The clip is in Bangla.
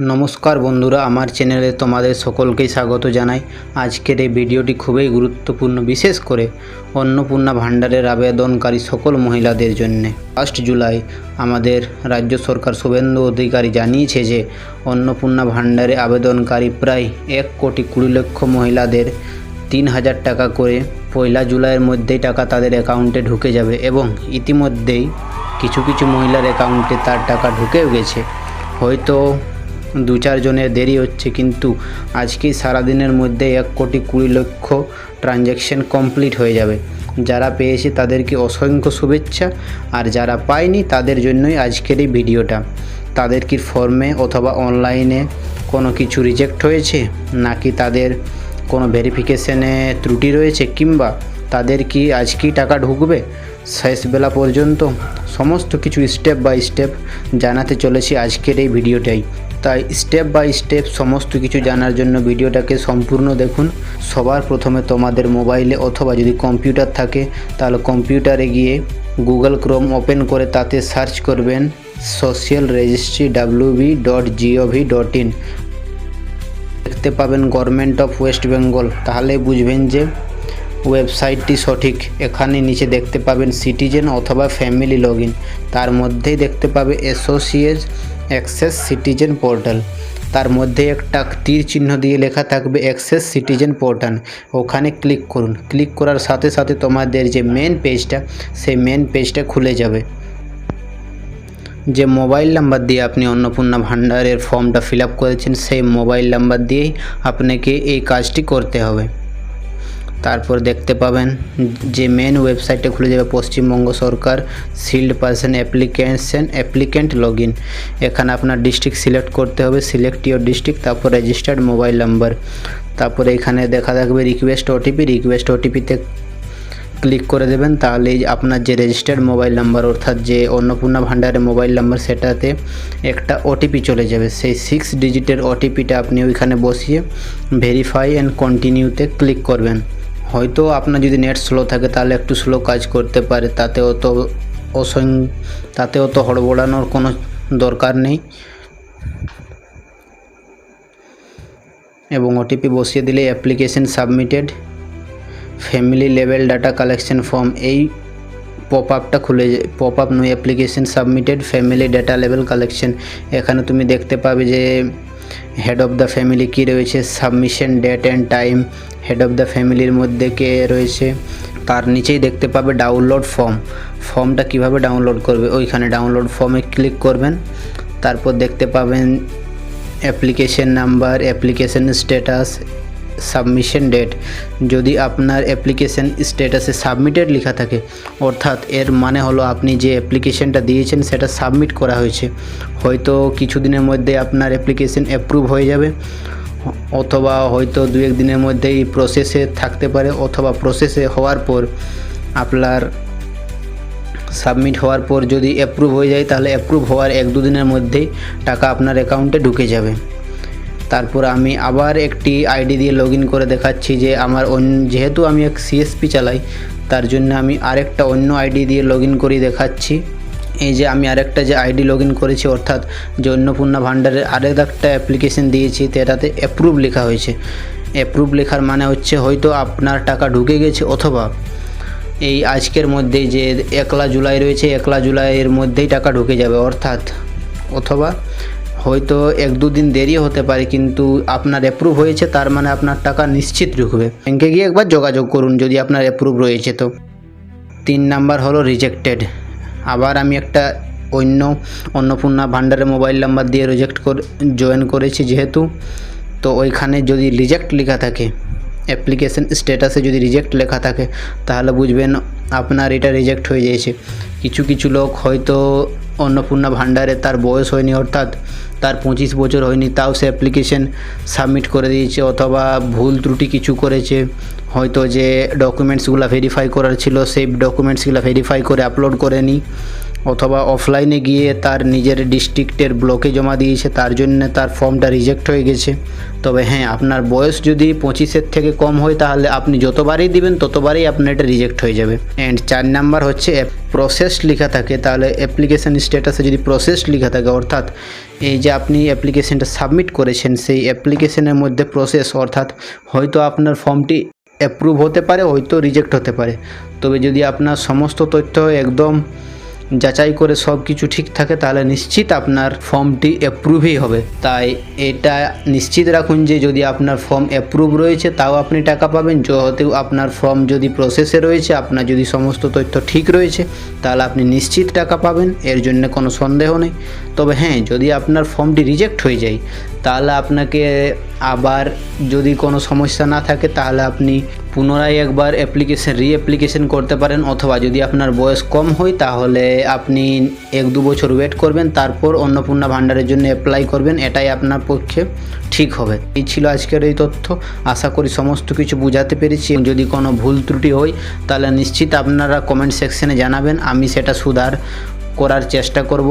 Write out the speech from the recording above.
নমস্কার বন্ধুরা, আমার চ্যানেলে তোমাদের সকলকেই স্বাগত জানাই। আজকের এই ভিডিওটি খুবই গুরুত্বপূর্ণ, বিশেষ করে অন্নপূর্ণা ভাণ্ডারের আবেদনকারী সকল মহিলাদের জন্য। 1 জুলাই আমাদের রাজ্য সরকার শুভেন্দু অধিকারী জানিয়েছে যে অন্নপূর্ণা ভাণ্ডারে আবেদনকারী প্রায় 1,20,00,000 মহিলাদের 3,000 টাকা করে 1 জুলাইয়ের মধ্যেই টাকা তাদের অ্যাকাউন্টে ঢুকে যাবে এবং ইতিমধ্যেই কিছু কিছু মহিলার অ্যাকাউন্টে তার টাকা ঢুকেও গেছে। হয়তো 2-4 জনের দেরি হচ্ছে, কিন্তু আজকেই সারাদিনের মধ্যে 1,20,00,000 ট্রানজ্যাকশন কমপ্লিট হয়ে যাবে। যারা পেয়েছে তাদেরকে অসংখ্য শুভেচ্ছা, আর যারা পায়নি তাদের জন্যই আজকের এই ভিডিওটা। তাদের কি ফর্মে অথবা অনলাইনে কোনো কিছু রিজেক্ট হয়েছে, নাকি তাদের কোনো ভেরিফিকেশনে ত্রুটি রয়েছে, কিংবা তাদের কি আজকেই টাকা ঢুকবে, শেষ বেলা পর্যন্ত সমস্ত কিছু স্টেপ বাই স্টেপ জানাতে চলেছি আজকের এই ভিডিওটাই। তাই স্টেপ বাই স্টেপ সমস্ত কিছু জানার জন্য ভিডিওটাকে সম্পূর্ণ দেখুন। সবার প্রথমে তোমাদের মোবাইলে অথবা যদি কম্পিউটার থাকে তাহলে কম্পিউটারে গিয়ে গুগল ক্রোম ওপেন করে তাতে সার্চ করবেন socialregistry.wb.gov.in। দেখতে পাবেন গভর্নমেন্ট অফ ওয়েস্ট বেঙ্গল, তাহলে বুঝবেন যে ওয়েবসাইটটি সঠিক। এখানে নিচে দেখতে পাবেন সিটিজেন অথবা ফ্যামিলি লগইন, তার মধ্যেই দেখতে পাবে অ্যাসোসিয়েট অ্যাক্সেস সিটিজেন পোর্টাল, তার মধ্যে একটা তীর চিহ্ন দিয়ে লেখা থাকবে অ্যাক্সেস সিটিজেন পোর্টাল। ওখানে ক্লিক করুন। ক্লিক করার সাথে সাথে তোমাদের যে মেন পেজটা, সেই মেন পেজটা খুলে যাবে। যে মোবাইল নাম্বার দিয়ে আপনি অন্নপূর্ণা ভাণ্ডারের ফর্মটা ফিল আপ করেছেন, সেই মোবাইল নাম্বার দিয়েই আপনাকে এই কাজটি করতে হবে। তারপর দেখতে পাবেন যে মেন ওয়েবসাইটে খুলে যাবে পশ্চিমবঙ্গ সরকার শিল্ড পার্সন অ্যাপ্লিকেন্ট লগইন। এখানে আপনার ডিস্ট্রিক্ট সিলেক্ট করতে হবে, সিলেক্ট ইউর ডিস্ট্রিক্ট, তারপর রেজিস্টার্ড মোবাইল নাম্বার, তারপরে এখানে দেখা থাকবে রিকোয়েস্ট ওটিপিতে ক্লিক করে দেবেন। তাহলেই আপনার যে রেজিস্টার্ড মোবাইল নাম্বার, অর্থাৎ যে অন্নপূর্ণা ভাণ্ডারের মোবাইল নাম্বার, সেটাতে একটা ওটিপি চলে যাবে। সেই 6 ডিজিটের ওটিপিটা আপনি ওইখানে বসিয়ে ভেরিফাই অ্যান্ড কন্টিনিউতে ক্লিক করবেন। হয়তো আপনার যদি নেট স্লো থাকে তাহলে একটু স্লো কাজ করতে পারে, তাতে অত হড়বড়ানোর কোনো দরকার নেই। এবং ওটিপি বসিয়ে দিলে application submitted, family level data collection form, এই পপ আপ নয়, application submitted family data level collection. এখানে তুমি দেখতে পাবে যে হেড অফ দ্য ফ্যামিলি কী রয়েছে, submission date and time, head of the ফ্যামিলির মধ্যে কে রয়েছে, তার নিচেই দেখতে পাবে ডাউনলোড ফর্মটা কিভাবে ডাউনলোড করবে, ওইখানে ডাউনলোড ফর্মে ক্লিক করবেন। তারপর দেখতে পাবেন application number, application status, submission date. যদি আপনার অ্যাপ্লিকেশন স্ট্যাটাসে সাবমিটেড লেখা থাকে, অর্থাৎ এর মানে হলো আপনি যে অ্যাপ্লিকেশনটা দিয়েছেন সেটা সাবমিট করা হয়েছে। হয়তো কিছুদিনের মধ্যে আপনার অ্যাপ্লিকেশন অ্যাপ্রুভ হয়ে যাবে, অথবা হয়তো 2-1 দিনের মধ্যেই প্রসেসে থাকতে পারে, অথবা প্রসেসে হওয়ার পর আপনার সাবমিট হওয়ার পর যদি অ্যাপ্রুভ হয়ে যায়, তাহলে অ্যাপ্রুভ হওয়ার 1-2 দিনের মধ্যেই টাকা আপনার অ্যাকাউন্টে ঢুকে যাবে। তারপর আমি আবার একটি আইডি দিয়ে লগইন করে দেখাচ্ছি যে যেহেতু আমি এক সিএসপি চালাই, তার জন্য আমি আরেকটা অন্য আইডি দিয়ে লগইন করে দেখাচ্ছি। এই যে আমি আরেকটা যে আইডি লগইন করেছি, অর্থাৎ যে অন্নপূর্ণা ভাণ্ডারের আরেকটা অ্যাপ্লিকেশন দিয়েছি, এটাতে অ্যাপ্রুভ লেখা হয়েছে। অ্যাপ্রুভ লেখার মানে হচ্ছে হয়তো আপনার টাকা ঢুকে গেছে, অথবা এই আজকের মধ্যেই যে 1 জুলাই রয়েছে, 1 জুলাইয়ের মধ্যেই টাকা ঢুকে যাবে, অথবা হয়তো 1-2 দিন দেরি হতে পারে, কিন্তু আপনার অ্যাপ্রুভ হয়েছে, তার মানে আপনার টাকা নিশ্চিত ঢুকবে। ব্যাংকে গিয়ে একবার যোগাযোগ করুন যদি আপনার অ্যাপ্রুভ রয়েছে। তো 3 নাম্বার হলো রিজেক্টেড। আবার আমি একটা অন্নপূর্ণা ভাণ্ডারের মোবাইল নাম্বার দিয়ে জয়েন করেছি যেহেতু, তো ওইখানে যদি রিজেক্ট লেখা থাকে, অ্যাপ্লিকেশন স্ট্যাটাসে যদি রিজেক্ট লেখা থাকে, তাহলে বুঝবেন আপনার এটা রিজেক্ট হয়ে গিয়েছে। কিছু লোক হয়তো অন্নপূর্ণা ভাণ্ডারে তার বয়স হয়নি, অর্থাৎ তার 25 বছর হয়নি, তাও সে অ্যাপ্লিকেশন সাবমিট করে দিয়েছে, অথবা ভুল ত্রুটি কিছু করেছে। হয়তো যে ডকুমেন্টসগুলো ভেরিফাই করার ছিল, সেই ডকুমেন্টসগুলো ভেরিফাই করে আপলোড করেনি, অথবা অফলাইনে গিয়ে তার নিজের ডিস্ট্রিক্টের ব্লকে জমা দিয়েছে, তার জন্য তার ফর্মটা রিজেক্ট হয়ে গেছে। তবে হ্যাঁ, আপনার বয়স যদি 25-এর থেকে কম হয় তাহলে আপনি যতবারই দিবেন ততবারই আপনার এটা রিজেক্ট হয়ে যাবে। অ্যান্ড 4 নাম্বার হচ্ছে প্রসেস লেখা থাকে, তাহলে অ্যাপ্লিকেশান স্ট্যাটাসে যদি প্রসেস লেখা থাকে, অর্থাৎ এই যে আপনি অ্যাপ্লিকেশানটা সাবমিট করেছেন সেই অ্যাপ্লিকেশানের মধ্যে প্রসেস, অর্থাৎ হয়তো আপনার ফর্মটি অ্যাপ্রুভ হতে পারে, হয়তো রিজেক্ট হতে পারে। তবে যদি আপনার সমস্ত তথ্য একদম যাচাই করে সব কিছু ঠিক থাকে তাহলে নিশ্চিত আপনার ফর্মটি অ্যাপ্রুভই হবে। তাই এটা নিশ্চিত রাখুন যে যদি আপনার ফর্ম অ্যাপ্রুভ রয়েছে তাও আপনি টাকা পাবেন, যেহেতু আপনার ফর্ম যদি প্রসেসে রয়েছে, আপনার যদি সমস্ত তথ্য ঠিক রয়েছে তাহলে আপনি নিশ্চিত টাকা পাবেন, এর জন্য কোনো সন্দেহ নেই। তবে হ্যাঁ, যদি আপনার ফর্মটি রিজেক্ট হয়ে যায় তাহলে আপনাকে আবার যদি কোনো সমস্যা না থাকে তাহলে আপনি পুনরায় একবার অ্যাপ্লিকেশন করতে পারেন, অথবা যদি আপনার বয়স কম হয় তাহলে আপনি 1-2 বছর ওয়েট করবেন, তারপর অন্নপূর্ণা ভাণ্ডারের জন্য অ্যাপ্লাই করবেন, এটাই আপনার পক্ষে ঠিক হবে। এই ছিল আজকের এই তথ্য, আশা করি সমস্ত কিছু বোঝাতে পেরেছি। যদি কোনো ভুল ত্রুটি হয় তাহলে নিশ্চিত আপনারা কমেন্ট সেকশনে জানাবেন, আমি সেটা সুধার করার চেষ্টা করব।